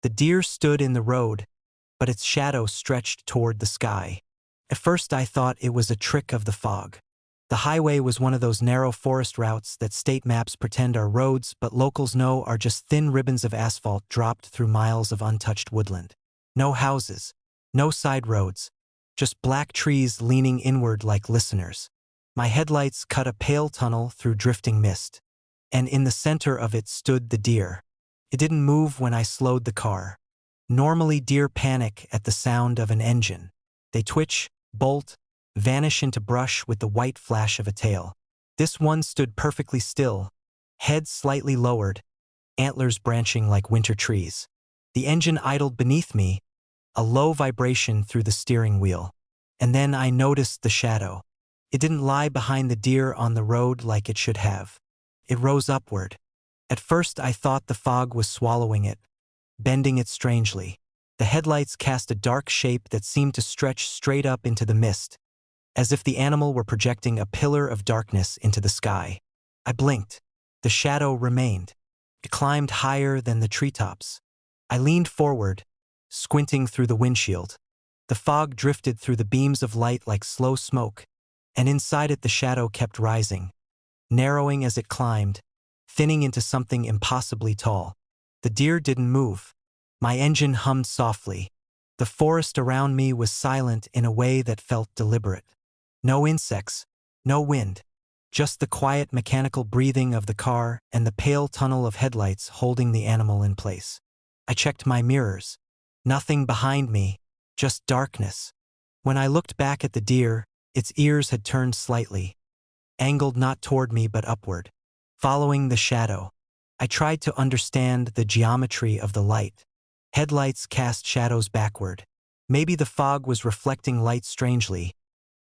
The deer stood in the road, but its shadow stretched toward the sky. At first I thought it was a trick of the fog. The highway was one of those narrow forest routes that state maps pretend are roads, but locals know are just thin ribbons of asphalt dropped through miles of untouched woodland. No houses, no side roads, just black trees leaning inward like listeners. My headlights cut a pale tunnel through drifting mist, and in the center of it stood the deer. It didn't move when I slowed the car. Normally deer panic at the sound of an engine. They twitch, bolt, vanish into brush with the white flash of a tail. This one stood perfectly still, head slightly lowered, antlers branching like winter trees. The engine idled beneath me, a low vibration through the steering wheel. And then I noticed the shadow. It didn't lie behind the deer on the road like it should have. It rose upward. At first I thought the fog was swallowing it, bending it strangely. The headlights cast a dark shape that seemed to stretch straight up into the mist, as if the animal were projecting a pillar of darkness into the sky. I blinked. The shadow remained. It climbed higher than the treetops. I leaned forward, squinting through the windshield. The fog drifted through the beams of light like slow smoke, and inside it the shadow kept rising, narrowing as it climbed, thinning into something impossibly tall. The deer didn't move. My engine hummed softly. The forest around me was silent in a way that felt deliberate. No insects, no wind, just the quiet mechanical breathing of the car and the pale tunnel of headlights holding the animal in place. I checked my mirrors. Nothing behind me, just darkness. When I looked back at the deer, its ears had turned slightly, angled not toward me but upward, following the shadow. I tried to understand the geometry of the light. Headlights cast shadows backward. Maybe the fog was reflecting light strangely.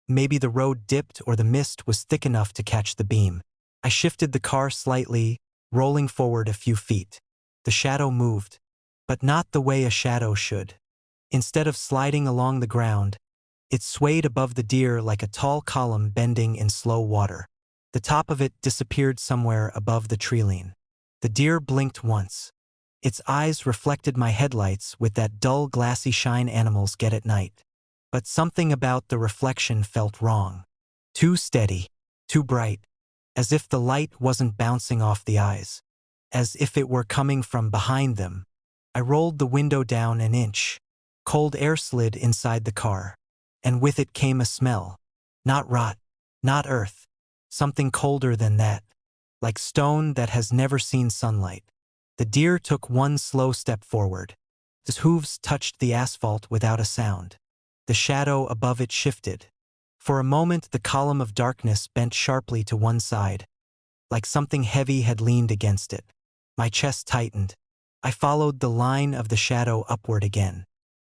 Maybe the road dipped or the mist was thick enough to catch the beam. I shifted the car slightly, rolling forward a few feet. The shadow moved, but not the way a shadow should. Instead of sliding along the ground, it swayed above the deer like a tall column bending in slow water. The top of it disappeared somewhere above the treeline. The deer blinked once. Its eyes reflected my headlights with that dull glassy shine animals get at night. But something about the reflection felt wrong. Too steady, too bright, as if the light wasn't bouncing off the eyes, as if it were coming from behind them. I rolled the window down an inch. Cold air slid inside the car, and with it came a smell. Not rot, not earth, something colder than that, like stone that has never seen sunlight. The deer took one slow step forward. His hooves touched the asphalt without a sound. The shadow above it shifted. For a moment the column of darkness bent sharply to one side, like something heavy had leaned against it. My chest tightened. I followed the line of the shadow upward again.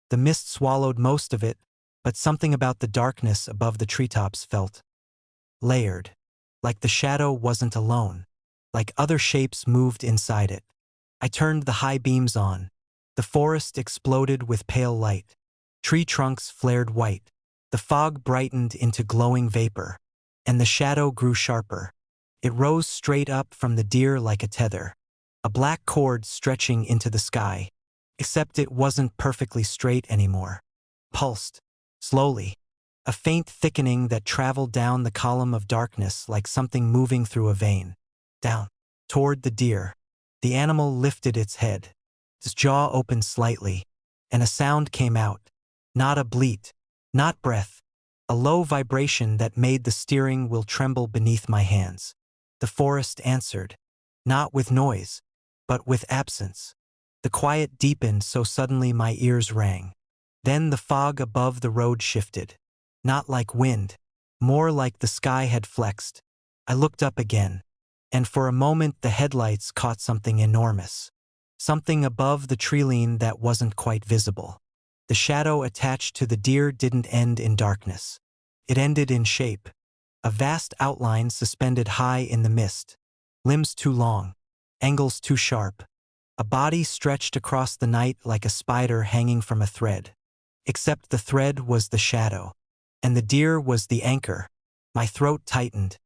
The mist swallowed most of it, but something about the darkness above the treetops felt layered, like the shadow wasn't alone, like other shapes moved inside it. I turned the high beams on. The forest exploded with pale light. Tree trunks flared white. The fog brightened into glowing vapor, and the shadow grew sharper. It rose straight up from the deer like a tether, a black cord stretching into the sky. Except it wasn't perfectly straight anymore. Pulsed, slowly, a faint thickening that traveled down the column of darkness like something moving through a vein. Down, toward the deer. The animal lifted its head. Its jaw opened slightly, and a sound came out. Not a bleat, not breath, a low vibration that made the steering wheel tremble beneath my hands. The forest answered, not with noise, but with absence. The quiet deepened so suddenly my ears rang. Then the fog above the road shifted. Not like wind, more like the sky had flexed. I looked up again, and for a moment the headlights caught something enormous. Something above the treeline that wasn't quite visible. The shadow attached to the deer didn't end in darkness. It ended in shape. A vast outline suspended high in the mist. Limbs too long, angles too sharp. A body stretched across the night like a spider hanging from a thread. Except the thread was the shadow, and the deer was the anchor. My throat tightened.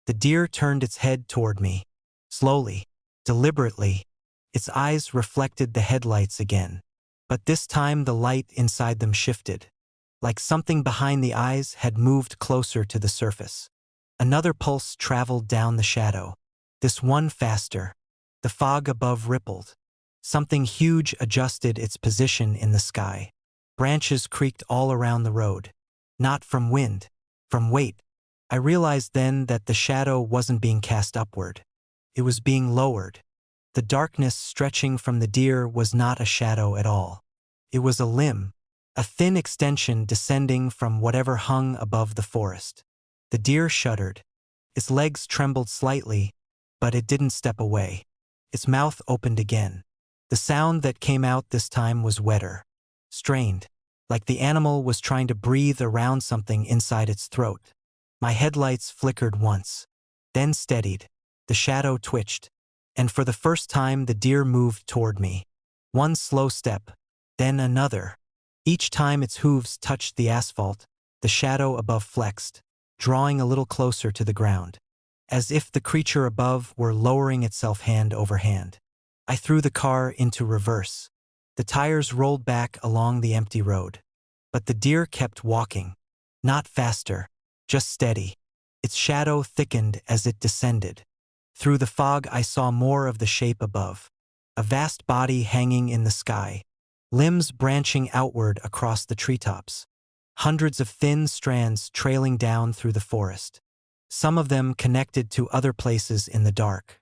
The deer turned its head toward me. Slowly, deliberately, its eyes reflected the headlights again. But this time the light inside them shifted. Like something behind the eyes had moved closer to the surface. Another pulse traveled down the shadow. This one faster. The fog above rippled. Something huge adjusted its position in the sky. Branches creaked all around the road. Not from wind, from weight. I realized then that the shadow wasn't being cast upward. It was being lowered. The darkness stretching from the deer was not a shadow at all. It was a limb, a thin extension descending from whatever hung above the forest. The deer shuddered. Its legs trembled slightly, but it didn't step away. Its mouth opened again. The sound that came out this time was wetter, strained, like the animal was trying to breathe around something inside its throat. My headlights flickered once, then steadied. The shadow twitched, and for the first time the deer moved toward me. One slow step, then another. Each time its hooves touched the asphalt, the shadow above flexed, drawing a little closer to the ground, as if the creature above were lowering itself hand over hand. I threw the car into reverse. The tires rolled back along the empty road. But the deer kept walking. Not faster, just steady. Its shadow thickened as it descended. Through the fog I saw more of the shape above. A vast body hanging in the sky, limbs branching outward across the treetops. Hundreds of thin strands trailing down through the forest. Some of them connected to other places in the dark.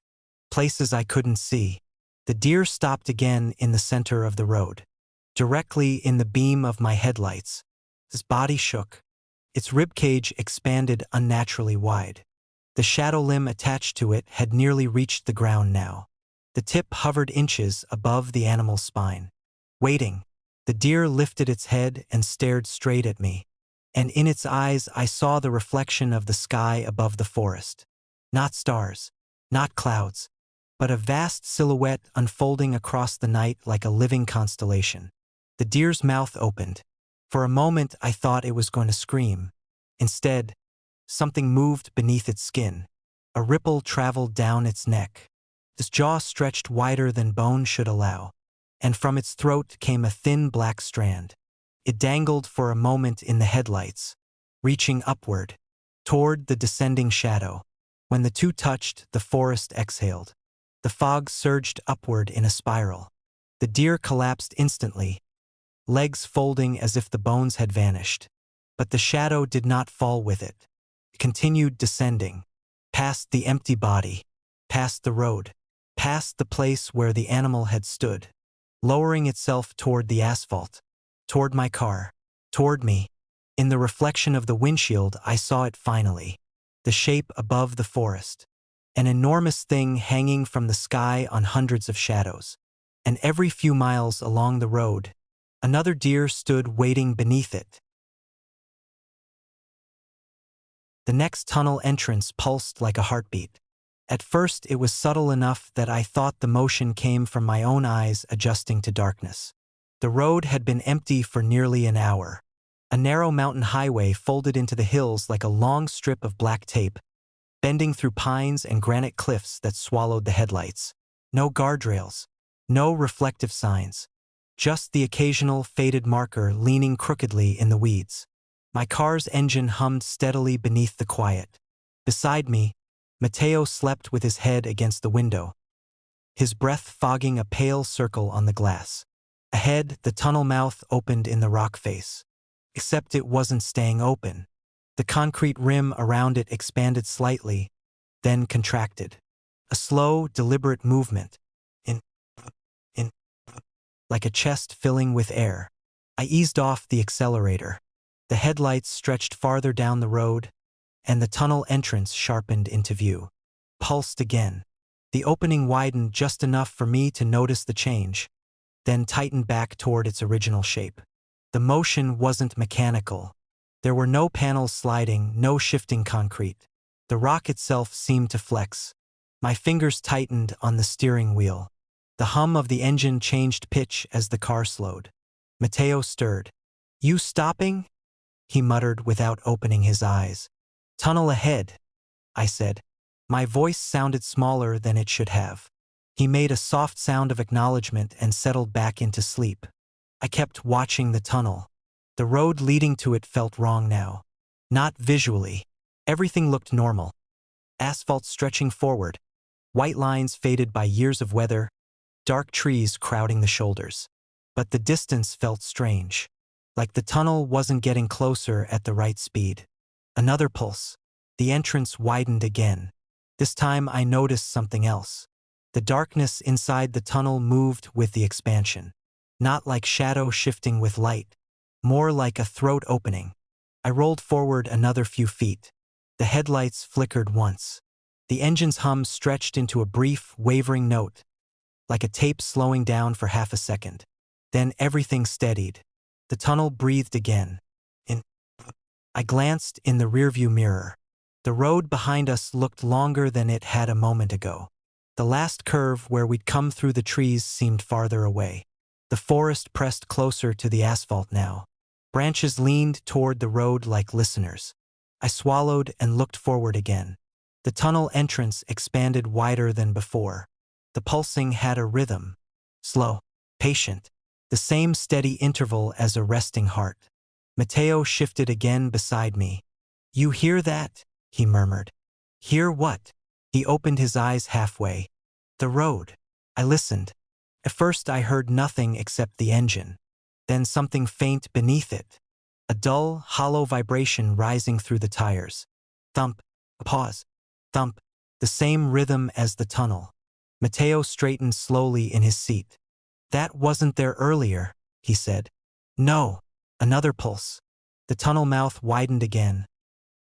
Places I couldn't see. The deer stopped again in the center of the road. Directly in the beam of my headlights. His body shook. Its ribcage expanded unnaturally wide. The shadow limb attached to it had nearly reached the ground now. The tip hovered inches above the animal's spine. Waiting, the deer lifted its head and stared straight at me. And in its eyes I saw the reflection of the sky above the forest. Not stars, not clouds, but a vast silhouette unfolding across the night like a living constellation. The deer's mouth opened. For a moment I thought it was going to scream. Instead, something moved beneath its skin. A ripple traveled down its neck. Its jaw stretched wider than bone should allow, and from its throat came a thin black strand. It dangled for a moment in the headlights, reaching upward, toward the descending shadow. When the two touched, the forest exhaled. The fog surged upward in a spiral. The deer collapsed instantly, legs folding as if the bones had vanished. But the shadow did not fall with it. It continued descending, past the empty body, past the road, past the place where the animal had stood, lowering itself toward the asphalt, toward my car, toward me. In the reflection of the windshield, I saw it finally. The shape above the forest. An enormous thing hanging from the sky on hundreds of shadows. And every few miles along the road, another deer stood waiting beneath it. The next tunnel entrance pulsed like a heartbeat. At first it was subtle enough that I thought the motion came from my own eyes adjusting to darkness. The road had been empty for nearly an hour. A narrow mountain highway folded into the hills like a long strip of black tape, bending through pines and granite cliffs that swallowed the headlights. No guardrails, no reflective signs, just the occasional faded marker leaning crookedly in the weeds. My car's engine hummed steadily beneath the quiet. Beside me, Mateo slept with his head against the window, his breath fogging a pale circle on the glass. Ahead, the tunnel mouth opened in the rock face. Except it wasn't staying open. The concrete rim around it expanded slightly, then contracted. A slow, deliberate movement. In, like a chest filling with air. I eased off the accelerator. The headlights stretched farther down the road, and the tunnel entrance sharpened into view. Pulsed again. The opening widened just enough for me to notice the change, then tightened back toward its original shape. The motion wasn't mechanical. There were no panels sliding, no shifting concrete. The rock itself seemed to flex. My fingers tightened on the steering wheel. The hum of the engine changed pitch as the car slowed. Mateo stirred. "You stopping?" he muttered without opening his eyes. "Tunnel ahead," I said. My voice sounded smaller than it should have. He made a soft sound of acknowledgement and settled back into sleep. I kept watching the tunnel. The road leading to it felt wrong now. Not visually. Everything looked normal. Asphalt stretching forward, white lines faded by years of weather, dark trees crowding the shoulders. But the distance felt strange. Like the tunnel wasn't getting closer at the right speed. Another pulse. The entrance widened again. This time I noticed something else. The darkness inside the tunnel moved with the expansion. Not like shadow shifting with light. More like a throat opening. I rolled forward another few feet. The headlights flickered once. The engine's hum stretched into a brief, wavering note, like a tape slowing down for half a second. Then everything steadied. The tunnel breathed again. I glanced in the rearview mirror. The road behind us looked longer than it had a moment ago. The last curve where we'd come through the trees seemed farther away. The forest pressed closer to the asphalt now. Branches leaned toward the road like listeners. I swallowed and looked forward again. The tunnel entrance expanded wider than before. The pulsing had a rhythm. Slow, patient, the same steady interval as a resting heart. Mateo shifted again beside me. "You hear that?" he murmured. "Hear what?" He opened his eyes halfway. "The road." I listened. At first I heard nothing except the engine. Then something faint beneath it. A dull, hollow vibration rising through the tires. Thump, a pause. Thump, the same rhythm as the tunnel. Mateo straightened slowly in his seat. "That wasn't there earlier," he said. "No." Another pulse. The tunnel mouth widened again,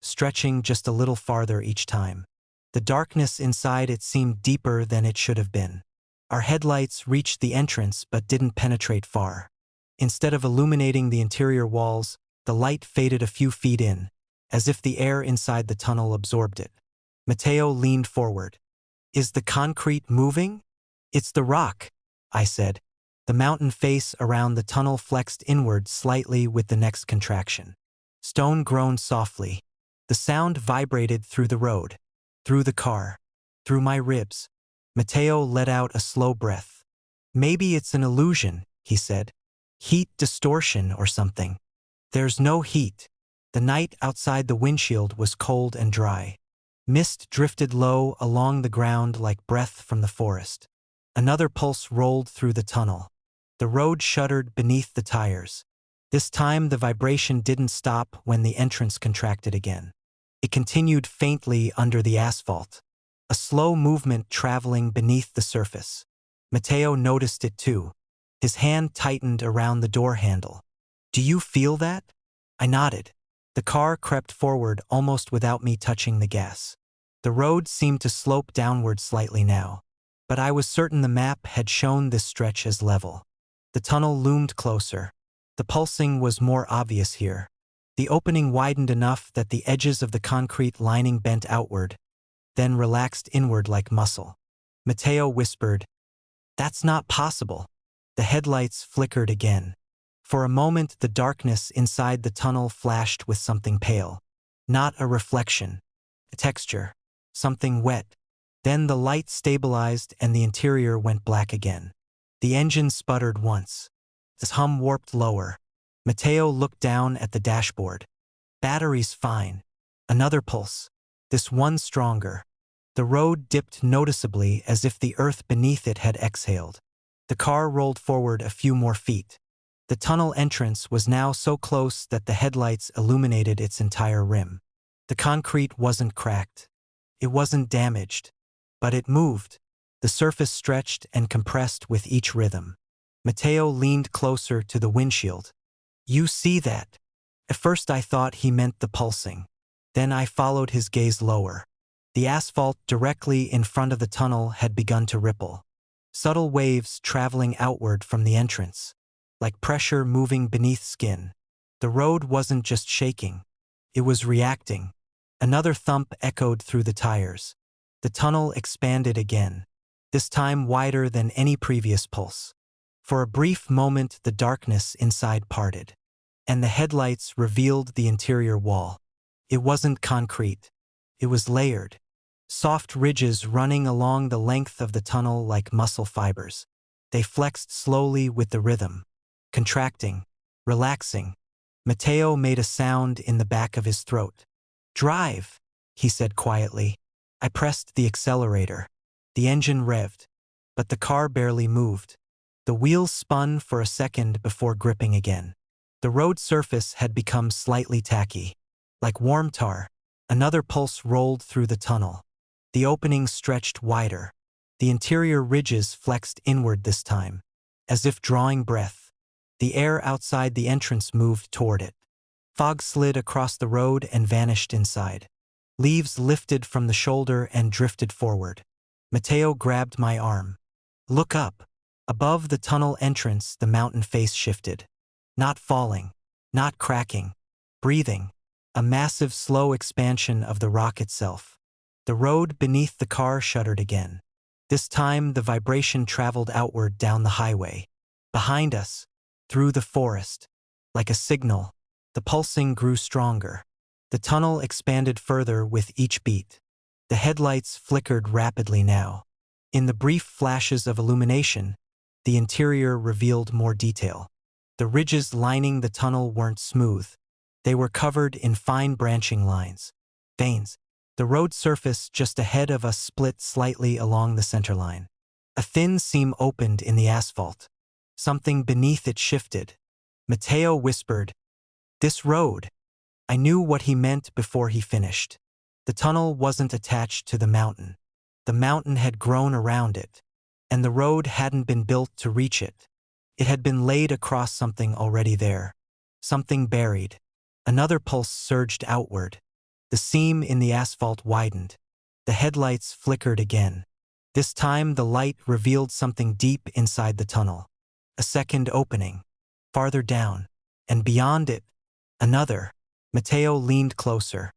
stretching just a little farther each time. The darkness inside it seemed deeper than it should have been. Our headlights reached the entrance but didn't penetrate far. Instead of illuminating the interior walls, the light faded a few feet in, as if the air inside the tunnel absorbed it. Mateo leaned forward. "Is the concrete moving?" "It's the rock," I said. The mountain face around the tunnel flexed inward slightly with the next contraction. Stone groaned softly. The sound vibrated through the road, through the car, through my ribs. Mateo let out a slow breath. "Maybe it's an illusion," he said. "Heat distortion or something." "There's no heat." The night outside the windshield was cold and dry. Mist drifted low along the ground like breath from the forest. Another pulse rolled through the tunnel. The road shuddered beneath the tires. This time the vibration didn't stop when the entrance contracted again. It continued faintly under the asphalt, a slow movement traveling beneath the surface. Mateo noticed it too. His hand tightened around the door handle. "Do you feel that?" I nodded. The car crept forward almost without me touching the gas. The road seemed to slope downward slightly now, but I was certain the map had shown this stretch as level. The tunnel loomed closer. The pulsing was more obvious here. The opening widened enough that the edges of the concrete lining bent outward, then relaxed inward like muscle. Mateo whispered, "That's not possible." The headlights flickered again. For a moment the darkness inside the tunnel flashed with something pale. Not a reflection. A texture. Something wet. Then the light stabilized and the interior went black again. The engine sputtered once. Its hum warped lower. Mateo looked down at the dashboard. "Battery's fine." Another pulse. This one stronger. The road dipped noticeably as if the earth beneath it had exhaled. The car rolled forward a few more feet. The tunnel entrance was now so close that the headlights illuminated its entire rim. The concrete wasn't cracked. It wasn't damaged. But it moved. The surface stretched and compressed with each rhythm. Mateo leaned closer to the windshield. "You see that?" At first I thought he meant the pulsing. Then I followed his gaze lower. The asphalt directly in front of the tunnel had begun to ripple. Subtle waves traveling outward from the entrance, like pressure moving beneath skin. The road wasn't just shaking. It was reacting. Another thump echoed through the tires. The tunnel expanded again, this time wider than any previous pulse. For a brief moment the darkness inside parted, and the headlights revealed the interior wall. It wasn't concrete. It was layered. Soft ridges running along the length of the tunnel like muscle fibers. They flexed slowly with the rhythm. contracting, relaxing. Mateo made a sound in the back of his throat. "Drive," he said quietly. I pressed the accelerator. The engine revved, but the car barely moved. The wheels spun for a second before gripping again. The road surface had become slightly tacky. Like warm tar, another pulse rolled through the tunnel. The opening stretched wider. The interior ridges flexed inward this time, as if drawing breath. The air outside the entrance moved toward it. Fog slid across the road and vanished inside. Leaves lifted from the shoulder and drifted forward. Mateo grabbed my arm. "Look up." Above the tunnel entrance, the mountain face shifted. Not falling, not cracking, breathing. A massive, slow expansion of the rock itself. The road beneath the car shuddered again. This time, the vibration traveled outward down the highway. Behind us, through the forest. Like a signal, the pulsing grew stronger. The tunnel expanded further with each beat. The headlights flickered rapidly now. In the brief flashes of illumination, the interior revealed more detail. The ridges lining the tunnel weren't smooth. They were covered in fine branching lines, veins. The road surface just ahead of us split slightly along the center line. A thin seam opened in the asphalt. Something beneath it shifted. Mateo whispered, "This road." I knew what he meant before he finished. The tunnel wasn't attached to the mountain. The mountain had grown around it, and the road hadn't been built to reach it. It had been laid across something already there, something buried. Another pulse surged outward. The seam in the asphalt widened. The headlights flickered again. This time the light revealed something deep inside the tunnel. A second opening, farther down, and beyond it, another. Mateo leaned closer.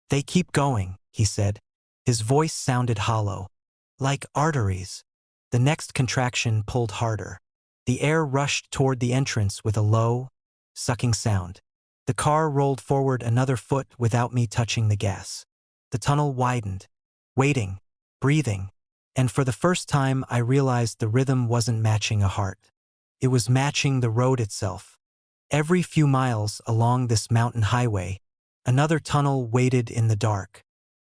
"They keep going," he said. His voice sounded hollow, like arteries. The next contraction pulled harder. The air rushed toward the entrance with a low, sucking sound. The car rolled forward another foot without me touching the gas. The tunnel widened, waiting, breathing, and for the first time I realized the rhythm wasn't matching a heart. It was matching the road itself. Every few miles along this mountain highway, another tunnel waited in the dark,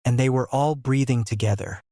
and they were all breathing together.